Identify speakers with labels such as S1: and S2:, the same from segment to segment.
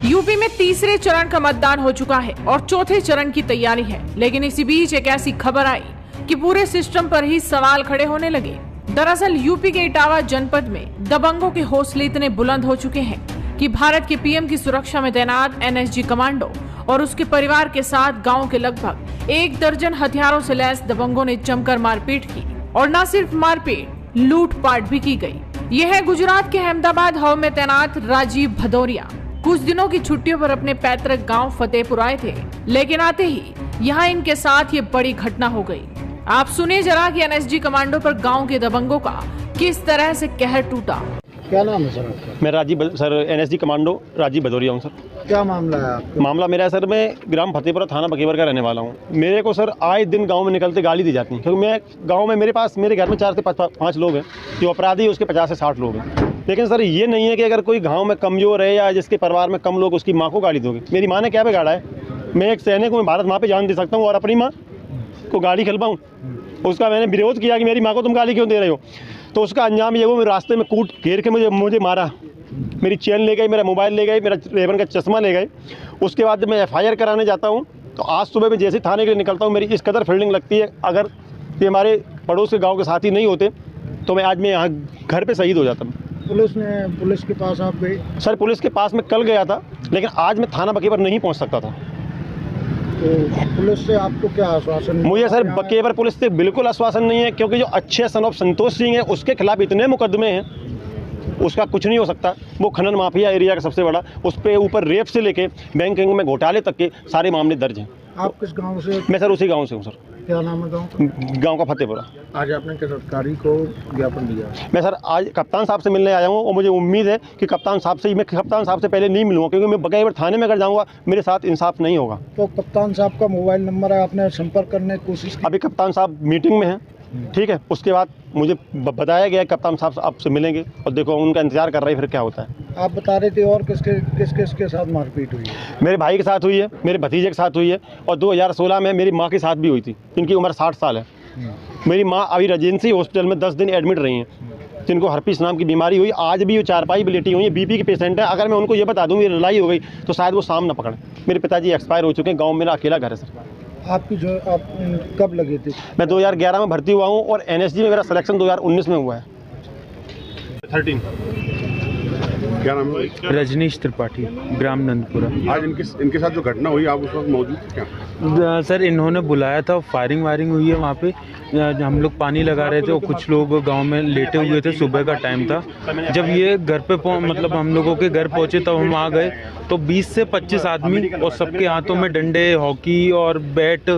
S1: UP में तीसरे चरण का मतदान हो चुका है और चौथे चरण की तैयारी है, लेकिन इसी बीच एक ऐसी खबर आई कि पूरे सिस्टम पर ही सवाल खड़े होने लगे। दरअसल यूपी के इटावा जनपद में दबंगों के हौसले इतने बुलंद हो चुके हैं कि भारत के पीएम की सुरक्षा में तैनात एनएसजी कमांडो और उसके परिवार के साथ गांव के लगभग 1 दर्जन हथियारों से लैस दबंगों ने जमकर मारपीट की और न सिर्फ मारपीट, लूटपाट भी की गई। यह है गुजरात के अहमदाबाद हब में तैनात राजीव भदौरिया। कुछ दिनों की छुट्टियों पर अपने पैतृक गांव फतेहपुर आए थे, लेकिन आते ही यहां इनके साथ ये बड़ी घटना हो गई। आप सुनिए जरा कि एनएसजी कमांडो पर गांव के दबंगों का किस तरह से कहर टूटा।
S2: क्या नाम है सर आपका?
S3: मैं sir NSG commando Rajeev Bhadauria हूँ सर।
S2: क्या मामला है आपका?
S3: मामला मेरा है सर, मैं ग्राम फतेहपुरा थाना बकेवर का रहने वाला हूँ। मेरे को सर आए दिन गांव में निकलते गाली दी जाती है, क्योंकि मैं गांव में मेरे घर में 4 से 5 लोग हैं जो अपराधी, उसके 50 से 60 लोग हैं। लेकिन सर ये नहीं है कि अगर कोई गाँव में कमज़ोर है या जिसके परिवार में कम लोग, उसकी माँ को गाली दोगे। मेरी माँ ने क्या बिगाड़ा है? मैं एक सैनिक हूँ, भारत माँ पे जान दे सकता हूँ और अपनी माँ को गाली खिलवाऊँ? उसका मैंने विरोध किया कि मेरी माँ को तुम गाली क्यों दे रहे हो, तो उसका अंजाम ये वो मेरे रास्ते में कूट घेर के मुझे मारा। मेरी चेन ले गई, मेरा मोबाइल ले गई, मेरा रेबन का चश्मा ले गए। उसके बाद जब मैं FIR कराने जाता हूँ तो आज सुबह मैं जैसे थाने के लिए निकलता हूँ, मेरी इस कदर फील्डिंग लगती है, अगर ये हमारे पड़ोस के गाँव के साथी नहीं होते तो मैं आज यहाँ घर पर शहीद हो जाता।
S2: पुलिस के पास आप गए?
S3: सर पुलिस के पास मैं कल गया था, लेकिन आज मैं थाना बकेवर नहीं पहुँच सकता था।
S2: तो पुलिस से आपको क्या आश्वासन?
S3: मुझे सर बकेवर पुलिस से बिल्कुल आश्वासन नहीं है, क्योंकि जो अच्छे सन ऑफ संतोष सिंह है उसके खिलाफ इतने मुकदमे हैं, उसका कुछ नहीं हो सकता। वो खनन माफिया एरिया का सबसे बड़ा, उस पर ऊपर रेप से लेके बैंकिंग में घोटाले तक के सारे मामले दर्ज हैं।
S2: आप किस गांव से?
S3: मैं सर उसी गांव से हूँ सर।
S2: क्या नाम है
S3: गांव का फतेहपुरा।
S2: आज आपने किस अधिकारी को ज्ञापन दिया?
S3: मैं सर आज कप्तान साहब से मिलने आया हूँ और मुझे उम्मीद है कि कप्तान साहब से पहले नहीं मिलूंगा, क्योंकि मैं बकेवर थाने में अगर जाऊँगा मेरे साथ इंसाफ नहीं होगा।
S2: तो कप्तान साहब का मोबाइल नंबर है, आपने संपर्क करने की कोशिश की?
S3: अभी कप्तान साहब मीटिंग में हैं, ठीक है। उसके बाद मुझे बताया गया कप्तान साहब आपसे मिलेंगे और देखो उनका इंतजार कर रही, फिर क्या होता है।
S2: आप बता रहे थे और किसके साथ मारपीट हुई है?
S3: मेरे भाई के साथ हुई है, मेरे भतीजे के साथ हुई है और 2016 में मेरी माँ के साथ भी हुई थी। इनकी उम्र 60 साल है। मेरी माँ अभी रेजेंसी हॉस्पिटल में 10 दिन एडमिट रही हैं, जिनको हर्पीस नाम की बीमारी हुई। आज भी वो चारपाई भी लेटी हुई है, BP के पेशेंट है। अगर मैं उनको ये बता दूँ ये लड़ाई हो गई तो शायद वो शाम न पकड़े। मेरे पिताजी एक्सपायर हो चुके हैं, गाँव मेरा अकेला घर है सर।
S2: आप कब लगे थे?
S3: मैं 2011 में भर्ती हुआ हूँ और NSG में मेरा सिलेक्शन 2019 में हुआ है।
S4: 13 क्या नाम है?
S5: रजनीश त्रिपाठी, ग्राम नंदपुरा।
S4: आज इनके साथ जो घटना हुई आप उस वक्त मौजूद थे क्या?
S5: सर इन्होंने बुलाया था, फायरिंग वायरिंग हुई है वहाँ पे। हम लोग पानी लगा रहे थे और कुछ लोग गांव में लेटे हुए थे, सुबह का टाइम था। जब ये घर पे मतलब हम लोगों के घर पहुँचे तब हम आ गए तो 20 से 25 आदमी और सबके हाथों में डंडे, हॉकी और बैट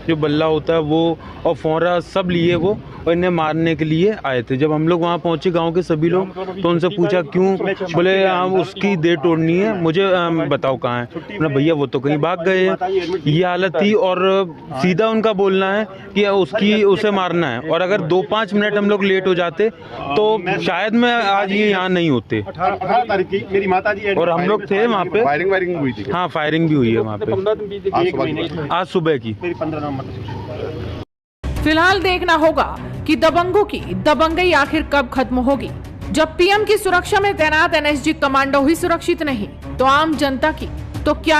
S5: जो बल्ला होता है वो और फोरा सब लिए वो, और इन्हें मारने के लिए आए थे। जब हम लोग वहाँ पहुँचे गांव के सभी लोग तो उनसे पूछा क्यों, बोले उसकी देह तोड़नी है, मुझे बताओ कहाँ है। ना भैया वो तो कहीं भाग गए हैं, ये हालत थी। और सीधा उनका बोलना है कि उसे मारना है, और अगर 2-5 मिनट हम लोग लेट हो जाते तो शायद मैं आज ये यहाँ नहीं होते।
S4: 18 तारीख की मेरी माताजी
S5: और हम लोग थे वहाँ पे।
S4: फायरिंग हुई थी?
S5: हाँ फायरिंग भी हुई है वहाँ पे आज सुबह की।
S1: फिलहाल देखना होगा कि दबंगों की दबंगई आखिर कब खत्म होगी। जब पीएम की सुरक्षा में तैनात एनएसजी कमांडो ही सुरक्षित नहीं तो आम जनता की तो क्या